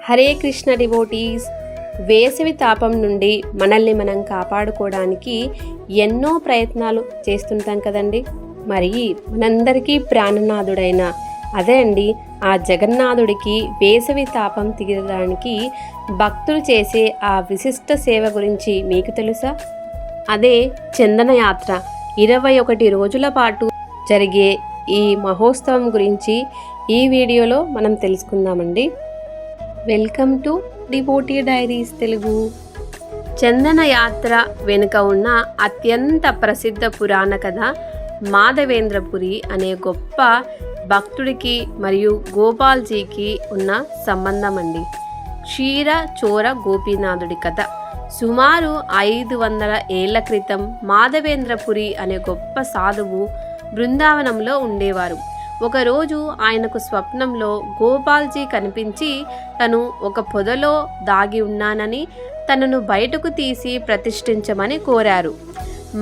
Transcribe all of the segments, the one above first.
Hare Krishna devotees. వేసవి తాపం నుండి మనల్ని మనం కాపాడుకోవడానికి ఎన్నో ప్రయత్నాలు చేస్తుంటాం కదండి. మరి మనందరికీ ప్రాణనాథుడైన అదే అండి ఆ జగన్నాథుడికి వేసవి తాపం తీరడానికి భక్తులు చేసే ఆ విశిష్ట సేవ గురించి మీకు తెలుసా? అదే చందన యాత్ర. 21 రోజుల పాటు జరిగే ఈ మహోత్సవం గురించి ఈ వీడియోలో మనం తెలుసుకుందామండి. Welcome to devotee diaries Telugu. Chandana Yatra వెనుక ఉన్న అత్యంత ప్రసిద్ధ పురాణ కథ మాధవేంద్రపురి అనే గొప్ప భక్తుడికి మరియు గోపాల్జీకి ఉన్న సంబంధం అండి. క్షీర చోర గోపీనాథుడి కథ. సుమారు 500 ఏళ్ల క్రితం మాధవేంద్రపురి అనే గొప్ప సాధువు బృందావనంలో ఉండేవారు. ఒకరోజు ఆయనకు స్వప్నంలో గోపాల్జీ కనిపించి తను ఒక పొదలో దాగి ఉన్నానని తనను బయటకు తీసి ప్రతిష్ఠించమని కోరారు.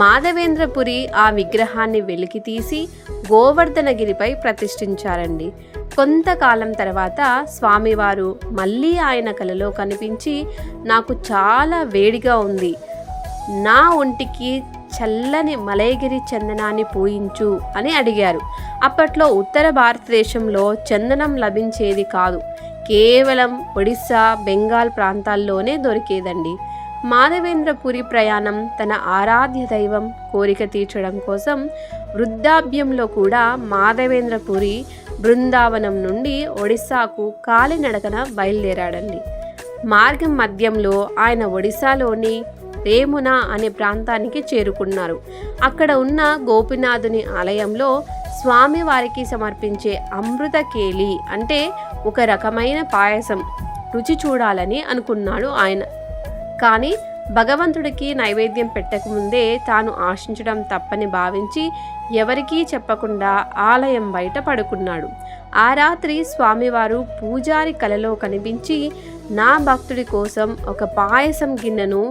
మాధవేంద్రపురి ఆ విగ్రహాన్ని వెలికి తీసి గోవర్ధనగిరిపై ప్రతిష్ఠించారండి. కొంతకాలం తర్వాత స్వామివారు మళ్ళీ ఆయన కలలో కనిపించి, నాకు చాలా వేడిగా ఉంది, నా ఒంటికి చల్లని మలయగిరి చందనాన్ని పూయించు అని అడిగారు. అప్పట్లో ఉత్తర భారతదేశంలో చందనం లభించేది కాదు, కేవలం ఒడిస్సా, బెంగాల్ ప్రాంతాల్లోనే దొరికేదండి. మాధవేంద్రపురి ప్రయాణం తన ఆరాధ్య దైవం కోరిక తీర్చడం కోసం వృద్ధాప్యంలో కూడా మాధవేంద్రపురి బృందావనం నుండి ఒడిస్సాకు కాలినడకన బయలుదేరాడండి. మార్గం మధ్యంలో ఆయన ఒడిస్సాలోని రేమున అనే ప్రాంతానికి చేరుకున్నారు. అక్కడ ఉన్న గోపినాథుని ఆలయంలో స్వామివారికి సమర్పించే అమృత కేలి అంటే ఒక రకమైన పాయసం రుచి చూడాలని అనుకున్నాడు ఆయన. కానీ భగవంతుడికి నైవేద్యం పెట్టకముందే తాను ఆశించడం తప్పని భావించి ఎవరికీ చెప్పకుండా ఆలయం బయట పడుకున్నాడు. ఆ రాత్రి స్వామివారు పూజారి కలలో కనిపించి, నా భక్తుడి కోసం ఒక పాయసం గిన్నెను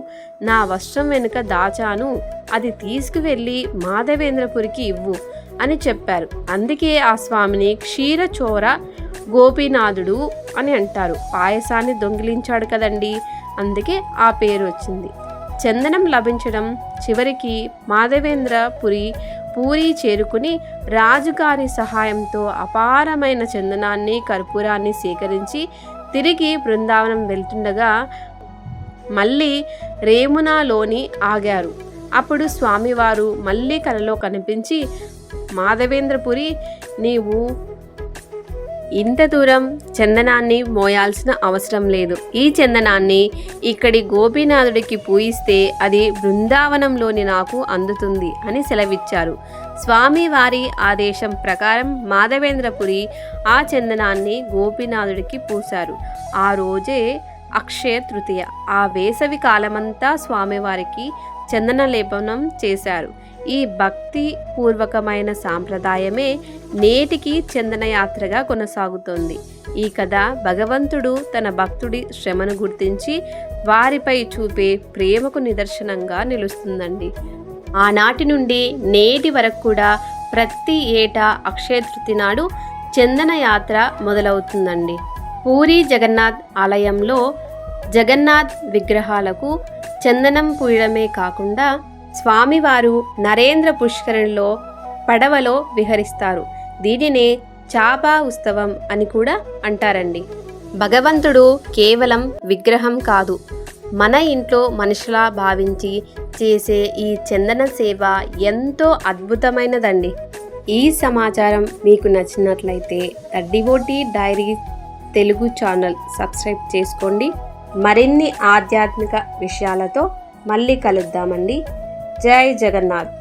నా వస్త్రం వెనుక దాచాను, అది తీసుకువెళ్ళి మాధవేంద్రపురికి ఇవ్వు అని చెప్పారు. అందుకే ఆ స్వామిని క్షీరచోర గోపీనాథుడు అని అంటారు. పాయసాన్ని దొంగిలించాడు కదండి, అందుకే ఆ పేరు వచ్చింది. చందనం లభించడం చివరికి మాధవేంద్రపురి పూరి చేరుకుని రాజుగారి సహాయంతో అపారమైన చందనాన్ని, కర్పూరాన్ని సేకరించి తిరిగి బృందావనం వెళ్తుండగా మళ్ళీ రేమునాలోని ఆగారు. అప్పుడు స్వామివారు మళ్ళీ కలలో కనిపించి, మాధవేంద్రపురి, నీవు ఇంత దూరం చందనాన్ని మోయాల్సిన అవసరం లేదు. ఈ చందనాన్ని ఇక్కడి గోపీనాథుడికి పూయిస్తే అది బృందావనంలోని నాకు అందుతుంది అని సెలవిచ్చారు. స్వామి వారి ఆదేశం ప్రకారం మాధవేంద్రపురి ఆ చందనాన్ని గోపీనాథుడికి పూశారు. ఆ రోజే అక్షయ తృతీయ. ఆ వేసవి కాలమంతా స్వామివారికి చందన లేపనం చేశారు. ఈ భక్తి పూర్వకమైన సాంప్రదాయమే నేటికి చందనయాత్రగా కొనసాగుతోంది. ఈ కథ భగవంతుడు తన భక్తుడి శ్రమను గుర్తించి వారిపై చూపే ప్రేమకు నిదర్శనంగా నిలుస్తుందండి. ఆనాటి నుండి నేటి వరకు కూడా ప్రతి ఏటా అక్షయ తృతీయ నాడు చందనయాత్ర మొదలవుతుందండి. పూరి జగన్నాథ్ ఆలయంలో జగన్నాథ్ విగ్రహాలకు చందనం పూయడమే కాకుండా స్వామివారు నరేంద్ర పుష్కరిణిలో పడవలో విహరిస్తారు. దీనినే చాపా ఉత్సవం అని కూడా అంటారండి. భగవంతుడు కేవలం విగ్రహం కాదు, మన ఇంట్లో మనుషులా భావించి చేసే ఈ చందన సేవ ఎంతో అద్భుతమైనదండి. ఈ సమాచారం మీకు నచ్చినట్లయితే the devotee diaries Telugu channel subscribe చేసుకోండి. మరిన్ని ఆధ్యాత్మిక విషయాలతో మళ్ళీ కలుద్దామండి. జై జగన్నాథ్.